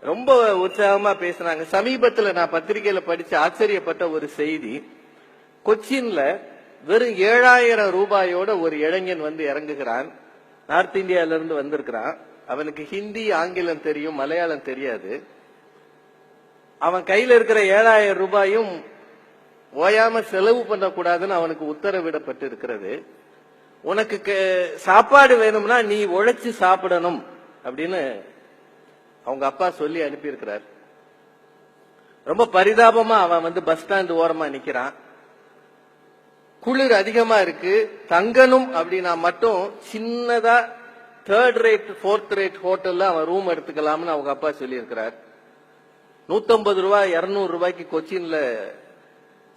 ரொம்ப உற்சாகமா பேசினாங்க. சமீபத்தில் நான் பத்திரிகையில படிச்சு ஆச்சரியப்பட்ட ஒரு செய்தி, கொச்சின்ல வெறும் 7000 ரூபாயோட ஒரு இளைஞன் வந்து இறங்குகிறான். நார்த் இந்தியால இருந்து வந்திருக்கிறான். அவனுக்கு ஹிந்தி, ஆங்கிலம் தெரியும், மலையாளம் தெரியாது. அவன் கையில இருக்கிற 7000 ரூபாயும் ஓயாம செலவு பண்ணக்கூடாதுன்னு அவனுக்கு உத்தரவிடப்பட்டு இருக்கிறது. உனக்கு சாப்பாடு வேணும்னா நீ உழைச்சு சாப்பிடணும் அப்படின்னு அவங்க அப்பா சொல்லி அனுப்பி இருக்கிறார். ரொம்ப பரிதாபமா அவன் வந்து பஸ் ஸ்டாண்ட் ஓரமா நிக்கிறான். குளிர் அதிகமா இருக்கு. தங்கணும் அப்படின்னா மட்டும் சின்னதா 3rd ரேட் 4th ரேட் ஹோட்டல்ல அவன் ரூம் எடுத்துக்கலாம்னு அவங்க அப்பா சொல்லி இருக்கிறார். 150 ரூபாய் 200 ரூபாய்க்கு கொச்சின்ல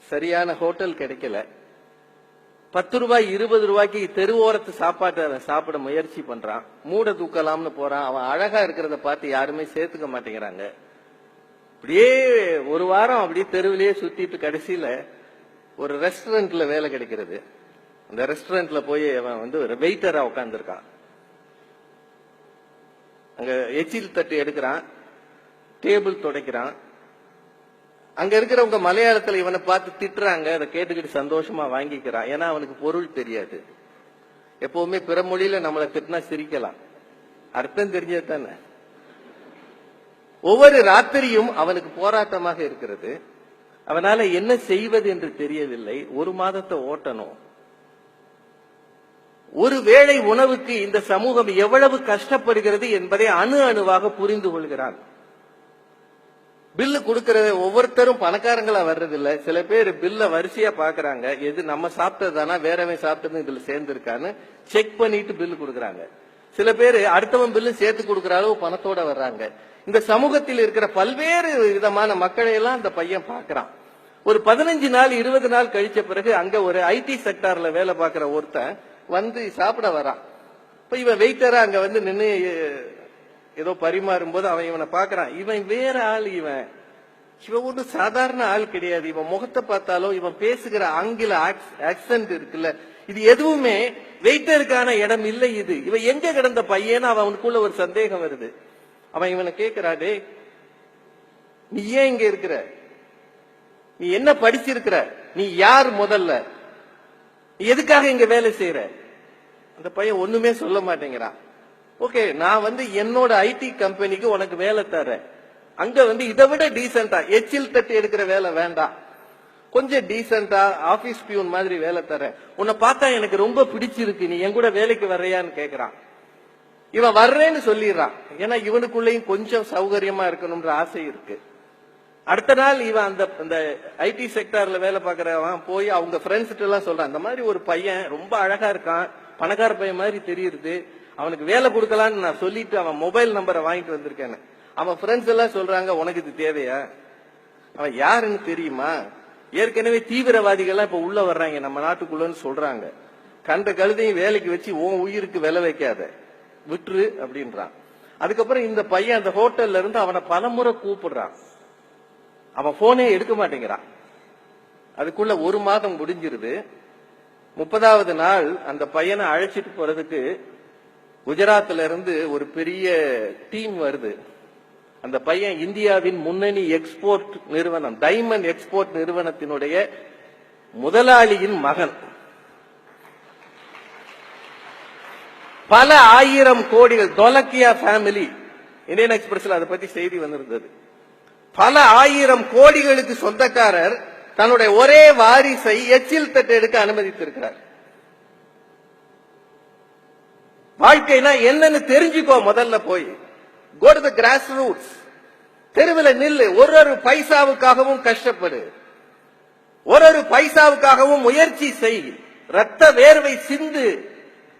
சரியான ஹோட்டல் கிடைக்கல. 10 ரூபாய் 20 ரூபாய்க்கு தெருவோரத்து சாப்பாட்டை அவன் சாப்பிட முயற்சி பண்றான். மூட தூக்கலாம்னு போறான். அவன் அழகா இருக்கிறத பார்த்து யாருமே சேர்த்துக்க மாட்டேங்கிறாங்க. அப்படியே ஒரு வாரம் அப்படியே தெருவிலேயே சுத்திட்டு கடைசியில ஒரு ரெஸ்டாரண்ட்ல வேலை கிடைக்கிறது. அந்த ரெஸ்டாரண்ட்ல போய் அவன் வந்து ஒரு வெயிட்டரா உட்கார்ந்துருக்கான். அங்க எச்சில் தட்டு எடுக்கிறான், டேபிள் துடைக்கிறான். அங்க இருக்கிறவங்க மலையாளத்துல இவனை பார்த்து திட்டுறாங்க. அதை கேட்டுக்கிட்டு சந்தோஷமா வாங்கிக்கிறான். ஏன்னா அவனுக்கு பொருள் தெரியாது. எப்பவுமே பிற மொழியில நம்மளை திட்டினா சிரிக்கலாம், அர்த்தம் தெரிஞ்சது தானே. ஒவ்வொரு ராத்திரியும் அவனுக்கு போராட்டமாக இருக்கிறது. அவனால என்ன செய்வது என்று தெரியவில்லை. 1 மாதத்தை ஓட்டணும். ஒரு வேளை உணவுக்கு இந்த சமூகம் எவ்வளவு கஷ்டப்படுகிறது என்பதை அணு அணுவாக புரிந்து கொள்கிறான். பில்லு கொடுக்கிற ஒவ்வொருத்தரும் பணக்காரங்களா வர்றதில்ல. சில பேர் பில்ல வரிசையா பாக்குறாங்க. எது நம்ம சாப்பிட்டதுதானா, வேறவன் சாப்பிட்டது இதுல சேர்ந்திருக்கான்னு செக் பண்ணிட்டு பில்லு கொடுக்கறாங்க. சில பேர் அடுத்தவன் பில்லு சேர்த்து கொடுக்கிற அளவு பணத்தோட வர்றாங்க. இந்த சமூகத்தில் இருக்கிற பல்வேறு விதமான மக்களை எல்லாம் அந்த பையன் பாக்குறான். ஒரு 15 நாள் 20 நாள் கழிச்ச பிறகு அங்க ஒரு ஐடி செக்டார்ல வேலை பார்க்கிற ஒருத்தன் வந்து சாப்பிட வரான். இப்ப இவன் வெயிட்டரா அங்க வந்து நின்று ஏதோ பரிமாறும் போது அவன் இவனை பாக்குறான். இவன் வேற ஆள். இவன் ஒண்ணு சாதாரண ஆள் கிடையாது. இவன் முகத்தை பார்த்தாலும் இவன் பேசுகிற ஆங்கில ஆக்சென்ட் இருக்குல்ல, இது எதுவுமே வெயிட்டருக்கான இடம் இல்லை. இது இவன் எங்க கிடந்த பையன் அவனுக்குள்ள ஒரு சந்தேகம் வருது. அவன் இவனை கேட்கிறாடே, நீ ஏன் இங்க இருக்கிற, நீ என்ன படிச்சிருக்கிற, நீ யார், முதல்ல நீ எதுக்காக இங்க வேலை செய்யற? அந்த பையன் ஒண்ணுமே சொல்ல மாட்டேங்கிறான். ஓகே, நான் வந்து என்னோட ஐடி கம்பெனிக்கு உனக்கு வேலை தரேன். அங்க வந்து இதை விட டீசென்டா எச்சில் தட்டி எடுக்கிற வேலை வேண்டாம், கொஞ்சம் டீசென்டா ஆபீஸ் பியூன் மாதிரி வேலை தரேன். உன்னை பார்த்தா எனக்கு ரொம்ப பிடிச்சிருக்கு, நீ என் கூட வேலைக்கு வர்றியான்னு கேக்குறான். இவன் வர்றேன்னு சொல்லிடுறான். ஏன்னா இவனுக்குள்ளேயும் கொஞ்சம் சௌகரியமா இருக்கணும்ன்ற ஆசை இருக்கு. அடுத்த நாள் இவன் அந்த ஐடி செக்டார்ல வேலை பார்க்கறவன் போய் அவங்க ஃப்ரெண்ட்ஸ் எல்லாம் சொல்றான், இந்த மாதிரி ஒரு பையன் ரொம்ப அழகா இருக்கான், பணக்கார பையன் மாதிரி தெரியுது, அவனுக்கு வேலை கொடுக்கலான்னு நான் சொல்லிட்டு அவன் மொபைல் நம்பரை வாங்கிட்டு வந்திருக்கேன்னு. அவன் ஃப்ரெண்ட்ஸ் எல்லாம் சொல்றாங்க, உனக்கு இது தேவையா, அவன் யாருன்னு தெரியுமா, ஏற்கனவே தீவிரவாதிகள்லாம் இப்ப உள்ள வர்றாங்க நம்ம நாட்டுக்குள்ளன்னு சொல்றாங்க, கண்ட கழுதையும் வேலைக்கு வச்சு உன் உயிருக்கு விலை வைக்காத, விட்டுரு அப்படின்றான். அதுக்கப்புறம் இந்த பையன் அந்த ஹோட்டல்ல இருந்து அவனை பலமுறை கூப்பிடுறான். அவன் போனே எடுக்க மாட்டேங்கிறான். அதுக்குள்ள 1 மாதம் முடிஞ்சிருது. 30வது நாள் அந்த பையனை அழைச்சிட்டு போறதுக்கு குஜராத்ல இருந்து ஒரு பெரிய டீம் வருது. அந்த பையன் இந்தியாவின் முன்னணி எக்ஸ்போர்ட் நிறுவனம் டைமண்ட் எக்ஸ்போர்ட் நிறுவனத்தினுடைய முதலாளியின் மகன். பல 1000 கோடிகள், தொலக்கியா ஃபேமிலி, இந்தியன் எக்ஸ்பிரஸ்ல அதை பத்தி செய்தி வந்திருந்தது. பல 1000 கோடிகளுக்கு சொந்தக்காரர் தன்னுடைய ஒரே வாரிசை எச்சில் தட்டு எடுக்க அனுமதித்திருக்கிறார். வாழ்க்கைனா என்னன்னு தெரிஞ்சுக்கோ. முதல்ல போய் go to the grassroots, தெருவில் நில்லு. ஒரு பைசாவுக்காகவும் கஷ்டப்படு, ஒரு பைசாவுக்காகவும் முயற்சி செய், ரத்த வேர்வை சிந்து.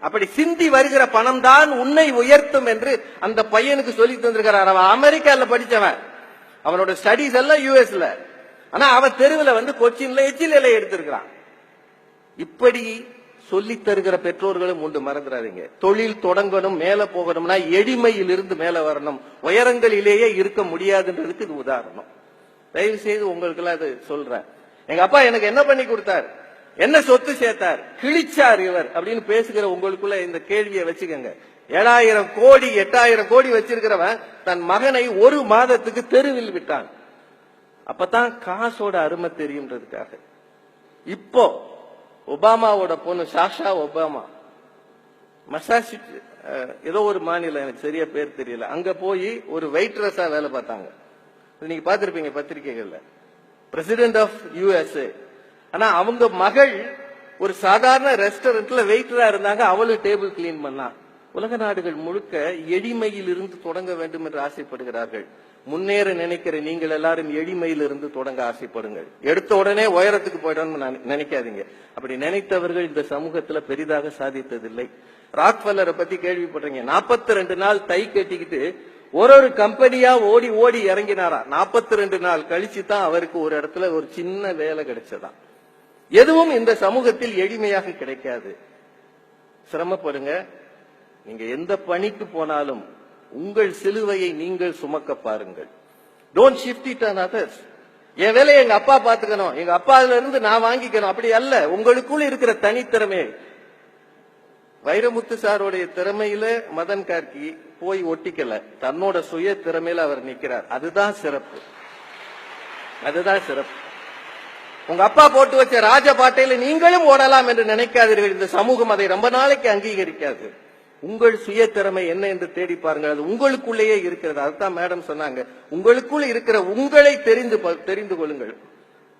அப்படி சிந்தி வருகிற பணம் தான் உன்னை உயர்த்தும் என்று அந்த பையனுக்கு சொல்லி தந்திருக்கிறார். அவன் அமெரிக்கால படிச்சவன், அவனோட ஸ்டடிஸ் எல்லாம் யூஎஸ்ல. ஆனா அவன் தெருவில் வந்து கொச்சின்ல எச்சில் இலை எடுத்திருக்கிறான். இப்படி சொல்லி தருகிற பெற்றோர்களும் உண்டு, மறந்துடாதீங்க. தொழில் தொடங்கணும், மேல போகணும்னா எளிமையில் இருந்து மேல வரணும், உயரங்களிலேயே இருக்க முடியாதுன்றதுக்கு இது உதாரணம். தயவு செய்து உங்களுக்கு எல்லாம் இது சொல்றேன். எங்க அப்பா எனக்கு என்ன பண்ணி கொடுத்தார், என்ன சொத்து சேர்த்தார், கிழிச்சார் இவர் அப்படின்னு பேசுகிற உங்களுக்குள்ள இந்த கேள்வியை வச்சுக்கோங்க. 7,000 கோடி 8,000 கோடி வச்சிருக்கிறவன் தன் மகனை ஒரு மாதத்துக்கு தெருவில் விட்டான். அப்பதான் காசோட அருமை தெரியும்ன்றதுக்காக. இப்போ ஒபாமாவோட பொண்ணு சாஷா ஒபாமா மசாச்சுசெட்ஸ் ஏதோ ஒரு மாநிலம், எனக்கு சரியா பேர் தெரியல, அங்க போய் ஒரு வெயிட்ரஸா வேலை பார்த்தாங்க. நீங்க பாத்திருப்பீங்க பத்திரிகைகள்ல. President of USA. ஆனா அவங்க மகள் ஒரு சாதாரண ரெஸ்டாரண்ட்ல வெயிட்டரா இருந்தாங்க. அவளும் டேபிள் கிளீன் பண்ணா. உலக நாடுகள் முழுக்க எளிமையில் இருந்து தொடங்க வேண்டும் என்று ஆசைப்படுகிறார்கள். முன்னேற நினைக்கிற நீங்கள் எல்லாரும் எளிமையில் இருந்து தொடங்க ஆசைப்படுங்கள். எடுத்த உடனே உயரத்துக்கு போயிடணும்னு நினைக்காதீங்க. அப்படி நினைத்தவர்கள் இந்த சமூகத்துல பெரிதாக சாதித்ததில்லை. ராக்ஃபெல்லரை பத்தி கேள்விப்படுறீங்க. 42 நாள் தை கட்டிக்கிட்டு ஒரு கம்பெனியா ஓடி ஓடி இறங்கினாரா. 42 நாள் கழிச்சு தான் அவருக்கு ஒரு இடத்துல ஒரு சின்ன வேலை கிடைச்சதா. எதுவும் இந்த சமூகத்தில் எளிமையாக கிடைக்காது. சிரமப்படுங்க. நீங்க எந்த பணிக்கு போனாலும் உங்கள் சிலுவையை நீங்கள் சுமக்க பாருங்கள். Don't shift it on others. என் வேலையை எங்க அப்பா பாத்துக்கணும், எங்க அப்பால இருந்து நான் வாங்கிக்கணும், அப்படி அல்ல. உங்களுக்குள்ள இருக்கிற தனித்திறமை. வைரமுத்து சாருடைய திறமையில மதன் கார்கி போய் ஒட்டிக்கல, தன்னோட சுய திறமையில அவர் நிக்கிறார். அதுதான் சிறப்பு, அதுதான் சிறப்பு. உங்க அப்பா போட்டு வச்ச ராஜபாட்டையில நீங்களும் ஓடலாம் என்று நினைக்காதீர்கள். இந்த சமூகம் அதை ரொம்ப நாளைக்கு அங்கீகரிக்காது. உங்கள் சுய திறமை என்ன என்று தேடி பாருங்கள். அது உங்களுக்குள்ளேயே இருக்கிறது. அதுதான் மேடம் சொன்னாங்க, உங்களுக்குள்ள இருக்கிற உங்களை தெரிந்து கொள்ளுங்கள்.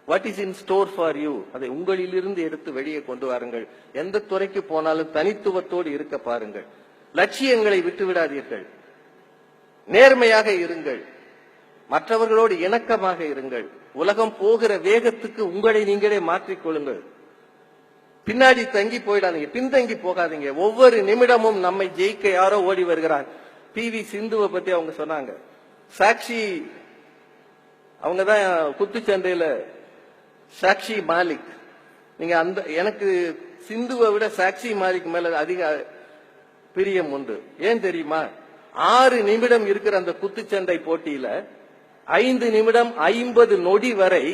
What is in store for you, அதை உங்களிலிருந்து எடுத்து வெளியே கொண்டு வாருங்கள். எந்த துறைக்கு போனாலும் தனித்துவத்தோடு இருக்க பாருங்கள். லட்சியங்களை விட்டு விடாதீர்கள். நேர்மையாக இருங்கள். மற்றவர்களோடு இணக்கமாக இருங்கள். உலகம் போகிற வேகத்துக்கு உங்களை நீங்களே மாற்றிக்கொள்ளுங்கள். பின்னாடி தங்கி போயிடாதீங்க, பின்தங்கி போகாதீங்க. ஒவ்வொரு நிமிடமும் நம்மை ஜெயிக்க யாரோ ஓடி வருகிறார். PV சிந்துவை பத்தி அவங்க சொன்னாங்க. சாக்ஷி அவங்கதான் குத்துச்சண்டையில சாக்ஷி மாலிக். நீங்க அந்த எனக்கு சிந்துவை விட சாக்ஷி மாலிக் மேல அதிக பிரியம் உண்டு. ஏன் தெரியுமா? 6 நிமிடம் இருக்கிற அந்த குத்துச்சண்டை போட்டியில 5 நிமிடம் 50 நொடி வரை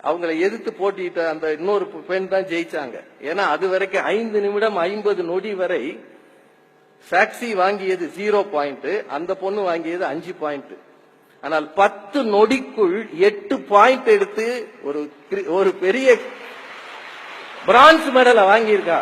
அவங்களை எதிர்த்து போட்டியிட்ட அந்த இன்னொரு பெண் தான் ஜெயிச்சாங்க. ஏன்னா அது வரைக்கும் 5 நிமிடம் 50 நொடி வரை சாக்ஷி வாங்கியது 0 பாயிண்ட், அந்த பொண்ணு வாங்கியது 5 பாயிண்ட். ஆனால் 10 நொடிக்குள் 8 பாயிண்ட் எடுத்து ஒரு பெரிய பிரான்ஸ் மெடலை வாங்கியிருக்கா.